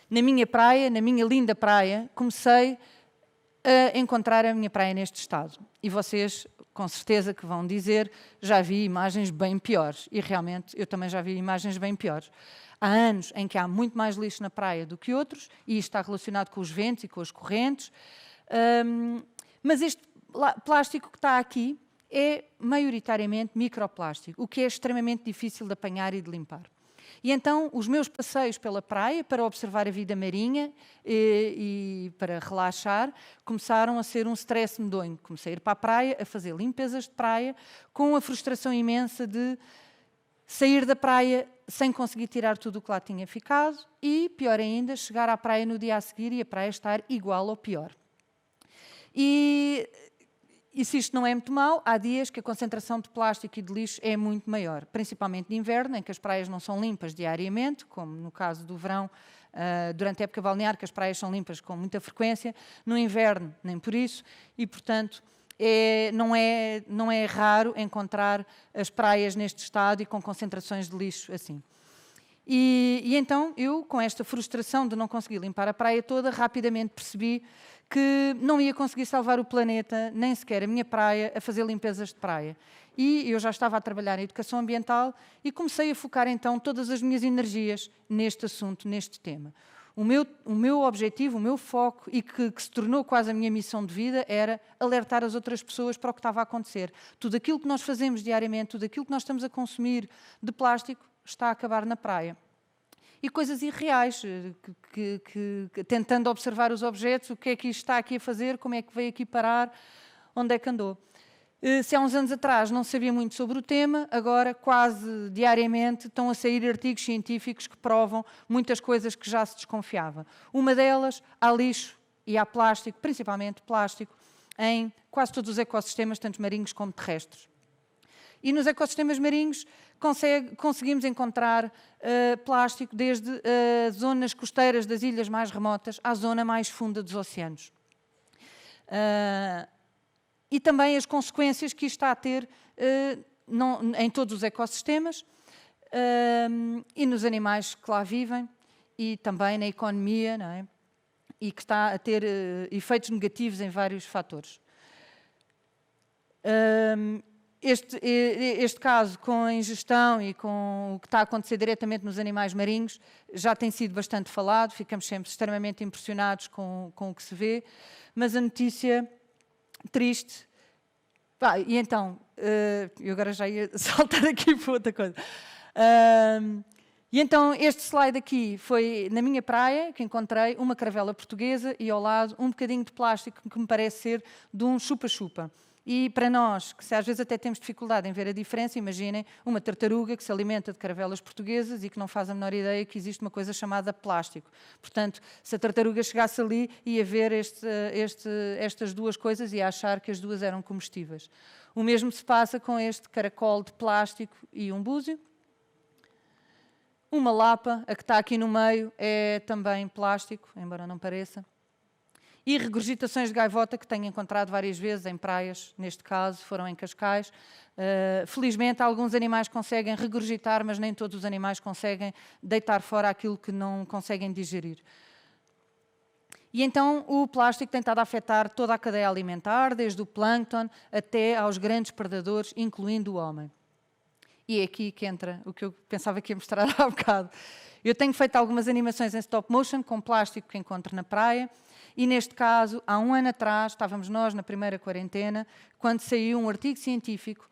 na minha praia, na minha linda praia, comecei a encontrar a minha praia neste estado. E vocês, com certeza que vão dizer, já vi imagens bem piores. E realmente eu também já vi imagens bem piores. Há anos em que há muito mais lixo na praia do que outros, e isto está relacionado com os ventos e com as correntes. Mas este plástico que está aqui é maioritariamente microplástico, o que é extremamente difícil de apanhar e de limpar. E então os meus passeios pela praia para observar a vida marinha e para relaxar começaram a ser um stress medonho. Comecei a ir para a praia, a fazer limpezas de praia, com a frustração imensa de sair da praia sem conseguir tirar tudo o que lá tinha ficado e, pior ainda, chegar à praia no dia a seguir e a praia estar igual ou pior. E se isto não é muito mau, há dias que a concentração de plástico e de lixo é muito maior, principalmente de inverno, em que as praias não são limpas diariamente, como no caso do verão, durante a época balnear, que as praias são limpas com muita frequência, no inverno nem por isso, e portanto não é raro encontrar as praias neste estado e com concentrações de lixo assim. E então eu, com esta frustração de não conseguir limpar a praia toda, rapidamente percebi que não ia conseguir salvar o planeta, nem sequer a minha praia, a fazer limpezas de praia. E eu já estava a trabalhar em educação ambiental e comecei a focar então todas as minhas energias neste assunto, neste tema. O meu objetivo, o meu foco, e que se tornou quase a minha missão de vida, era alertar as outras pessoas para o que estava a acontecer. Tudo aquilo que nós fazemos diariamente, tudo aquilo que nós estamos a consumir de plástico, está a acabar na praia. E coisas irreais, tentando observar os objetos, o que é que isto está aqui a fazer, como é que veio aqui parar, onde é que andou. Se há uns anos atrás não sabia muito sobre o tema, agora quase diariamente estão a sair artigos científicos que provam muitas coisas que já se desconfiava. Uma delas, há lixo e há plástico, principalmente plástico, em quase todos os ecossistemas, tanto marinhos como terrestres. E nos ecossistemas marinhos conseguimos encontrar plástico desde zonas costeiras das ilhas mais remotas à zona mais funda dos oceanos. E também as consequências que isto está a ter em todos os ecossistemas e nos animais que lá vivem e também na economia, não é? E que está a ter efeitos negativos em vários fatores. Este caso, com a ingestão e com o que está a acontecer diretamente nos animais marinhos, já tem sido bastante falado, ficamos sempre extremamente impressionados com o que se vê, mas a notícia triste... e então, eu agora já ia saltar aqui para outra coisa. E então, este slide aqui foi na minha praia, que encontrei uma caravela portuguesa e ao lado um bocadinho de plástico que me parece ser de um chupa-chupa. E para nós, que às vezes até temos dificuldade em ver a diferença, imaginem uma tartaruga que se alimenta de caravelas portuguesas e que não faz a menor ideia que existe uma coisa chamada plástico. Portanto, se a tartaruga chegasse ali, ia ver estas duas coisas e ia achar que as duas eram comestíveis. O mesmo se passa com este caracol de plástico e um búzio. Uma lapa, a que está aqui no meio, é também plástico, embora não pareça. E regurgitações de gaivota que tenho encontrado várias vezes em praias, neste caso foram em Cascais. Felizmente alguns animais conseguem regurgitar, mas nem todos os animais conseguem deitar fora aquilo que não conseguem digerir. E então o plástico tem estado a afetar toda a cadeia alimentar, desde o plâncton até aos grandes predadores, incluindo o homem. E é aqui que entra o que eu pensava que ia mostrar há bocado. Eu tenho feito algumas animações em stop motion com plástico que encontro na praia. E neste caso, há um ano atrás, estávamos nós na primeira quarentena, quando saiu um artigo científico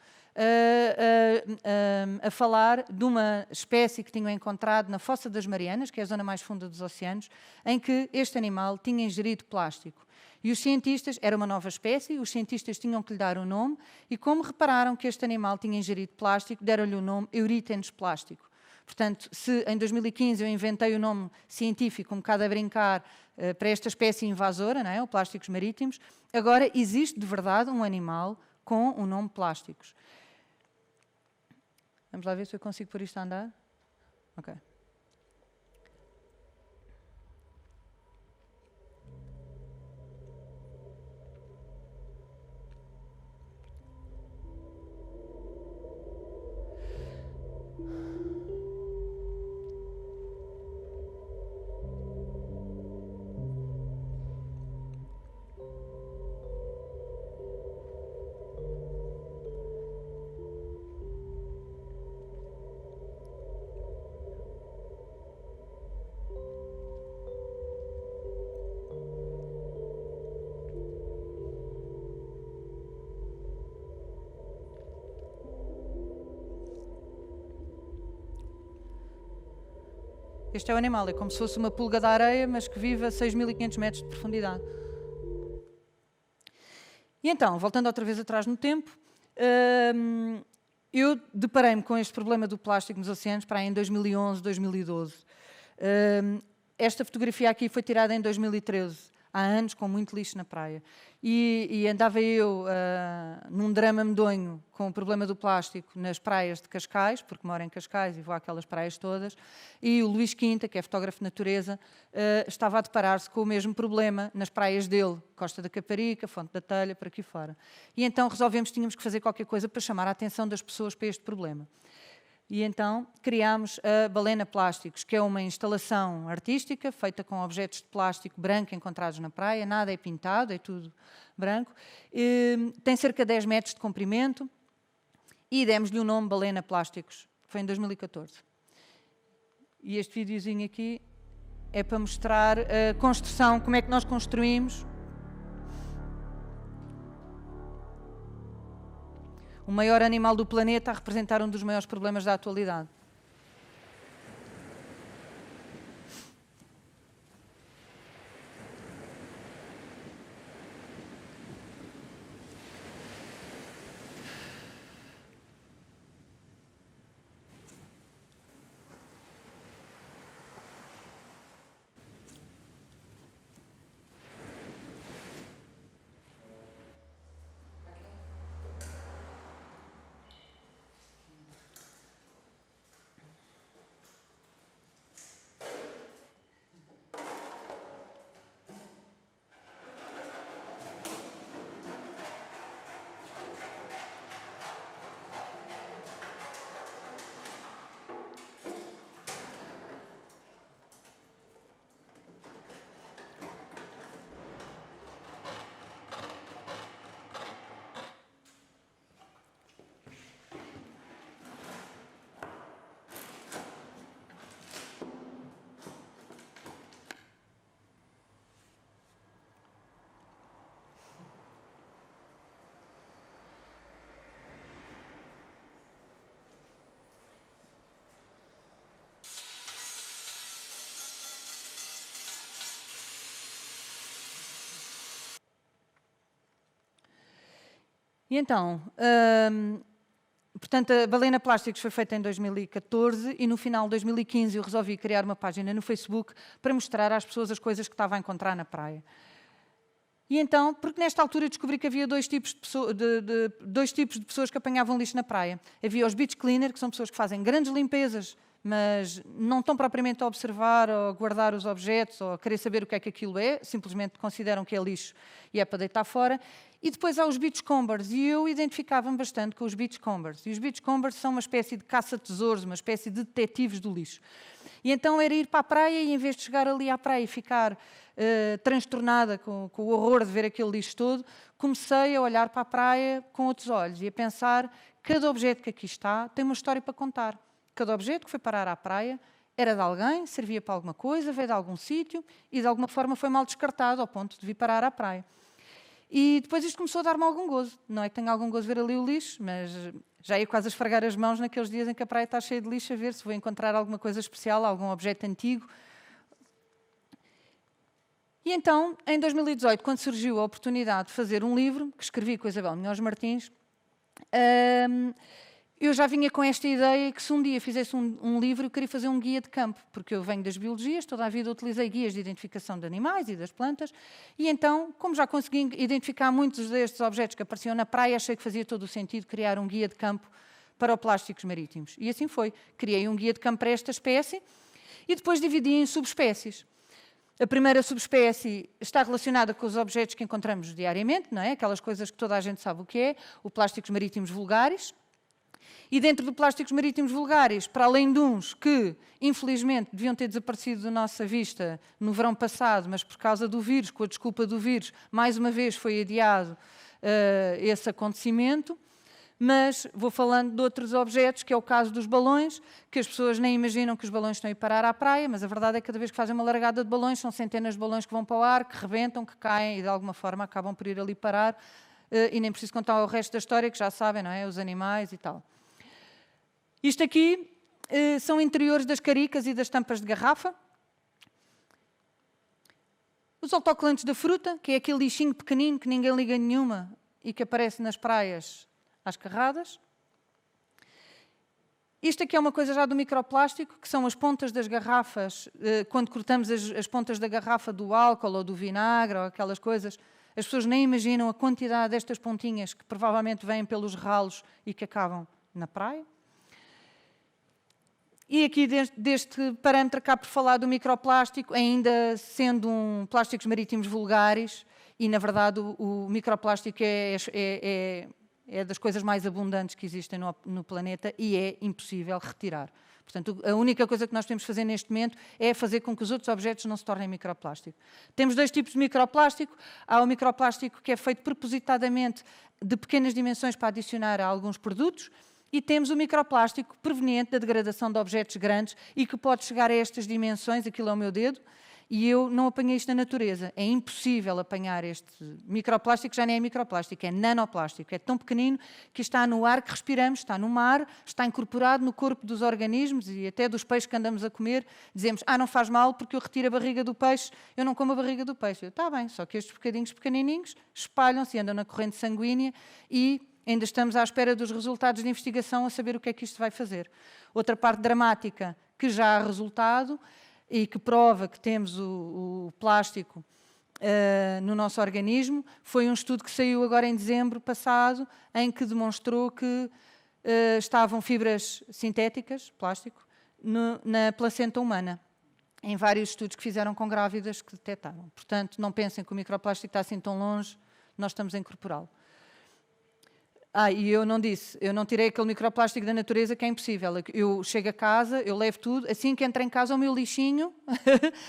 a falar de uma espécie que tinham encontrado na Fossa das Marianas, que é a zona mais funda dos oceanos, em que este animal tinha ingerido plástico. E os cientistas, era uma nova espécie, os cientistas tinham que lhe dar um nome, e como repararam que este animal tinha ingerido plástico, deram-lhe o nome Eurytens plástico. Portanto, se em 2015 eu inventei o nome científico, um bocado a brincar, para esta espécie invasora, não é? O plásticos marítimos, agora existe de verdade um animal com o nome plásticos. Vamos lá ver se eu consigo pôr isto a andar. Ok. Este é o animal, é como se fosse uma pulga da areia, mas que vive a 6.500 metros de profundidade. E então, voltando outra vez atrás no tempo, eu deparei-me com este problema do plástico nos oceanos para aí em 2011, 2012. Esta fotografia aqui foi tirada em 2013, há anos, com muito lixo na praia. E andava eu num drama medonho com o problema do plástico nas praias de Cascais, porque moro em Cascais e vou àquelas praias todas, e o Luís Quinta, que é fotógrafo de natureza, estava a deparar-se com o mesmo problema nas praias dele, Costa da Caparica, Fonte da Telha, por aqui fora. E então resolvemos que tínhamos que fazer qualquer coisa para chamar a atenção das pessoas para este problema. E então criámos a Balena Plásticos, que é uma instalação artística feita com objetos de plástico branco encontrados na praia, nada é pintado, é tudo branco. Tem cerca de 10 metros de comprimento e demos-lhe o nome Balena Plásticos. Foi em 2014. E este videozinho aqui é para mostrar a construção, como é que nós construímos o maior animal do planeta a representar um dos maiores problemas da atualidade. E então, portanto, a Balena Plásticos foi feita em 2014 e no final de 2015 eu resolvi criar uma página no Facebook para mostrar às pessoas as coisas que estava a encontrar na praia. E então, porque nesta altura eu descobri que havia dois tipos de pessoas que apanhavam lixo na praia. Havia os beach cleaner, que são pessoas que fazem grandes limpezas, mas não estão propriamente a observar ou a guardar os objetos ou a querer saber o que é que aquilo é, simplesmente consideram que é lixo e é para deitar fora. E depois há os beachcombers, e eu identificava-me bastante com os beachcombers. E os beachcombers são uma espécie de caça-tesouros, uma espécie de detetives do lixo. E então era ir para a praia e, em vez de chegar ali à praia e ficar transtornada com o horror de ver aquele lixo todo, comecei a olhar para a praia com outros olhos e a pensar que cada objeto que aqui está tem uma história para contar. Cada objeto que foi parar à praia era de alguém, servia para alguma coisa, veio de algum sítio e de alguma forma foi mal descartado ao ponto de vir parar à praia. E depois isto começou a dar-me algum gozo. Não é que tenha algum gozo ver ali o lixo, mas já ia quase a esfregar as mãos naqueles dias em que a praia está cheia de lixo, a ver se vou encontrar alguma coisa especial, algum objeto antigo. E então, em 2018, quando surgiu a oportunidade de fazer um livro, que escrevi com a Isabel Munhoz Martins, eu já vinha com esta ideia que se um dia fizesse um livro, eu queria fazer um guia de campo, porque eu venho das biologias, toda a vida utilizei guias de identificação de animais e das plantas, e então, como já consegui identificar muitos destes objetos que apareciam na praia, achei que fazia todo o sentido criar um guia de campo para os plásticos marítimos. E assim foi. Criei um guia de campo para esta espécie e depois dividi em subespécies. A primeira subespécie está relacionada com os objetos que encontramos diariamente, não é? Aquelas coisas que toda a gente sabe o que é, os plásticos marítimos vulgares. E dentro de plásticos marítimos vulgares, para além de uns que, infelizmente, deviam ter desaparecido da nossa vista no verão passado, mas por causa do vírus, com a desculpa do vírus, mais uma vez foi adiado esse acontecimento. Mas vou falando de outros objetos, que é o caso dos balões, que as pessoas nem imaginam que os balões estão a ir parar à praia, mas a verdade é que cada vez que fazem uma largada de balões, são centenas de balões que vão para o ar, que rebentam, que caem e de alguma forma acabam por ir ali parar. E nem preciso contar o resto da história, que já sabem, não é? Os animais e tal. Isto aqui são interiores das caricas e das tampas de garrafa. Os autocolantes da fruta, que é aquele lixinho pequenino que ninguém liga nenhuma e que aparece nas praias às carradas. Isto aqui é uma coisa já do microplástico, que são as pontas das garrafas, quando cortamos as pontas da garrafa do álcool ou do vinagre ou aquelas coisas, as pessoas nem imaginam a quantidade destas pontinhas que provavelmente vêm pelos ralos e que acabam na praia. E aqui deste parâmetro acabo por falar do microplástico, ainda sendo plásticos marítimos vulgares, e na verdade o microplástico é das coisas mais abundantes que existem no planeta e é impossível retirar. Portanto, a única coisa que nós podemos fazer neste momento é fazer com que os outros objetos não se tornem microplástico. Temos 2 tipos de microplástico. Há o microplástico que é feito propositadamente de pequenas dimensões para adicionar a alguns produtos, e temos o microplástico proveniente da degradação de objetos grandes e que pode chegar a estas dimensões, aquilo é o meu dedo, e eu não apanhei isto na natureza. É impossível apanhar este microplástico, já nem é microplástico, é nanoplástico. É tão pequenino que está no ar que respiramos, está no mar, está incorporado no corpo dos organismos e até dos peixes que andamos a comer. Dizemos, não faz mal porque eu retiro a barriga do peixe, eu não como a barriga do peixe. Está bem, só que estes bocadinhos pequenininhos espalham-se e andam na corrente sanguínea e ainda estamos à espera dos resultados de investigação a saber o que é que isto vai fazer. Outra parte dramática que já há resultado e que prova que temos o plástico no nosso organismo foi um estudo que saiu agora em dezembro passado, em que demonstrou que estavam fibras sintéticas, plástico, na placenta humana, em vários estudos que fizeram com grávidas que detectaram. Portanto, não pensem que o microplástico está assim tão longe, nós estamos a incorporá-lo. E eu não tirei aquele microplástico da natureza, que é impossível. Eu chego a casa, eu levo tudo, assim que entro em casa o meu lixinho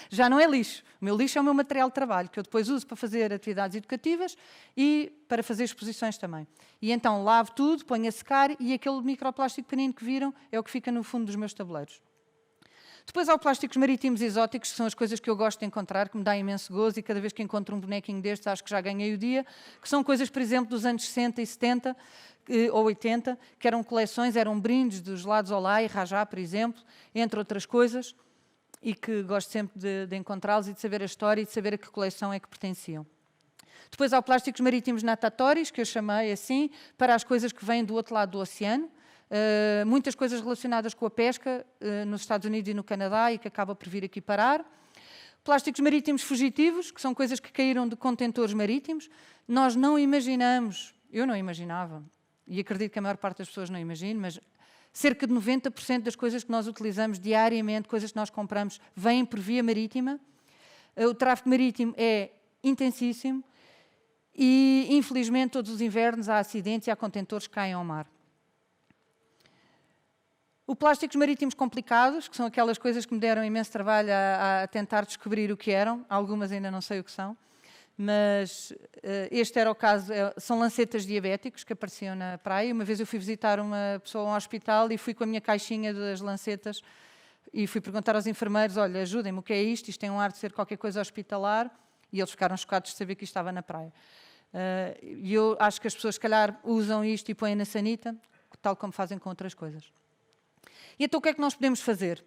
já não é lixo. O meu lixo é o meu material de trabalho, que eu depois uso para fazer atividades educativas e para fazer exposições também. E então lavo tudo, ponho a secar e aquele microplástico pequenino que viram é o que fica no fundo dos meus tabuleiros. Depois há plásticos marítimos exóticos, que são as coisas que eu gosto de encontrar, que me dá imenso gozo, e cada vez que encontro um bonequinho destes acho que já ganhei o dia, que são coisas, por exemplo, dos anos 60 e 70 ou 80, que eram coleções, eram brindes dos lados Olá e Rajá, por exemplo, entre outras coisas, e que gosto sempre de encontrá-los e de saber a história e de saber a que coleção é que pertenciam. Depois há plásticos marítimos natatórios, que eu chamei assim, para as coisas que vêm do outro lado do oceano, muitas coisas relacionadas com a pesca nos Estados Unidos e no Canadá e que acaba por vir aqui parar. Plásticos marítimos fugitivos, que são coisas que caíram de contentores marítimos. Nós não imaginamos, eu não imaginava, e acredito que a maior parte das pessoas não imagina, mas cerca de 90% das coisas que nós utilizamos diariamente, coisas que nós compramos, vêm por via marítima. O tráfego marítimo é intensíssimo e, infelizmente, todos os invernos há acidentes e há contentores que caem ao mar. Os plásticos marítimos complicados, que são aquelas coisas que me deram imenso trabalho a tentar descobrir o que eram, algumas ainda não sei o que são, mas este era o caso, são lancetas diabéticos que apareciam na praia. Uma vez eu fui visitar uma pessoa a um hospital e fui com a minha caixinha das lancetas e fui perguntar aos enfermeiros, olha, ajudem-me, o que é isto? Isto tem um ar de ser qualquer coisa hospitalar, e eles ficaram chocados de saber que isto estava na praia. E eu acho que as pessoas, se calhar, usam isto e põem na sanita, tal como fazem com outras coisas. E então o que é que nós podemos fazer?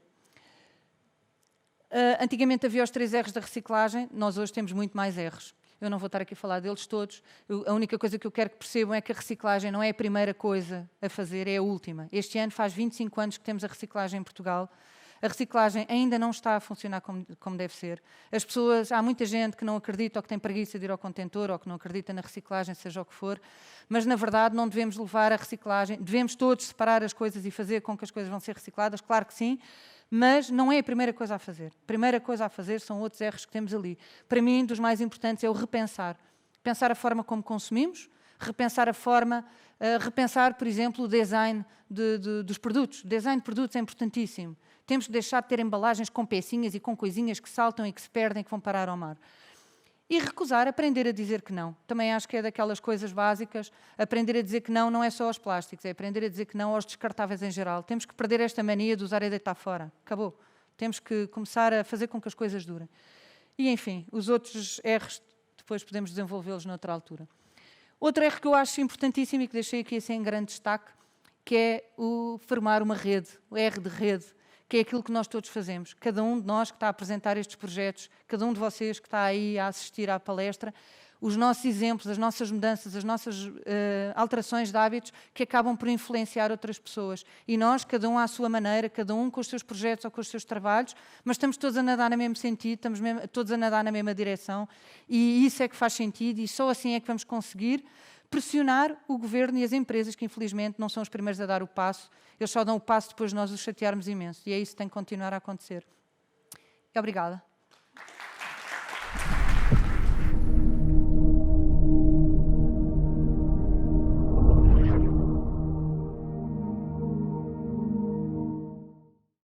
Antigamente havia os 3 R's da reciclagem, nós hoje temos muito mais R's. Eu não vou estar aqui a falar deles todos. A única coisa que eu quero que percebam é que a reciclagem não é a primeira coisa a fazer, é a última. Este ano faz 25 anos que temos a reciclagem em Portugal. A reciclagem ainda não está a funcionar como deve ser. As pessoas, há muita gente que não acredita ou que tem preguiça de ir ao contentor ou que não acredita na reciclagem, seja o que for, mas na verdade não devemos levar a reciclagem, devemos todos separar as coisas e fazer com que as coisas vão ser recicladas, claro que sim, mas não é a primeira coisa a fazer. A primeira coisa a fazer são outros erros que temos ali. Para mim, dos mais importantes é o repensar. Pensar a forma como consumimos, repensar a forma, repensar, por exemplo, o design dos produtos. O design de produtos é importantíssimo. Temos que deixar de ter embalagens com pecinhas e com coisinhas que saltam e que se perdem, que vão parar ao mar. E recusar, aprender a dizer que não. Também acho que é daquelas coisas básicas. Aprender a dizer que não é só aos plásticos, é aprender a dizer que não aos descartáveis em geral. Temos que perder esta mania de usar e deitar fora. Acabou. Temos que começar a fazer com que as coisas durem. E, enfim, os outros erros, depois podemos desenvolvê-los noutra altura. Outro erro que eu acho importantíssimo e que deixei aqui assim em grande destaque que é o formar uma rede, o R de rede, que é aquilo que nós todos fazemos. Cada um de nós que está a apresentar estes projetos, cada um de vocês que está aí a assistir à palestra, os nossos exemplos, as nossas mudanças, as nossas alterações de hábitos que acabam por influenciar outras pessoas. E nós, cada um à sua maneira, cada um com os seus projetos ou com os seus trabalhos, mas estamos todos a nadar no mesmo sentido, estamos todos a nadar na mesma direção, e isso é que faz sentido, e só assim é que vamos conseguir pressionar o governo e as empresas, que infelizmente não são os primeiros a dar o passo, eles só dão o passo depois de nós os chatearmos imenso, e é isso que tem que continuar a acontecer. Obrigada.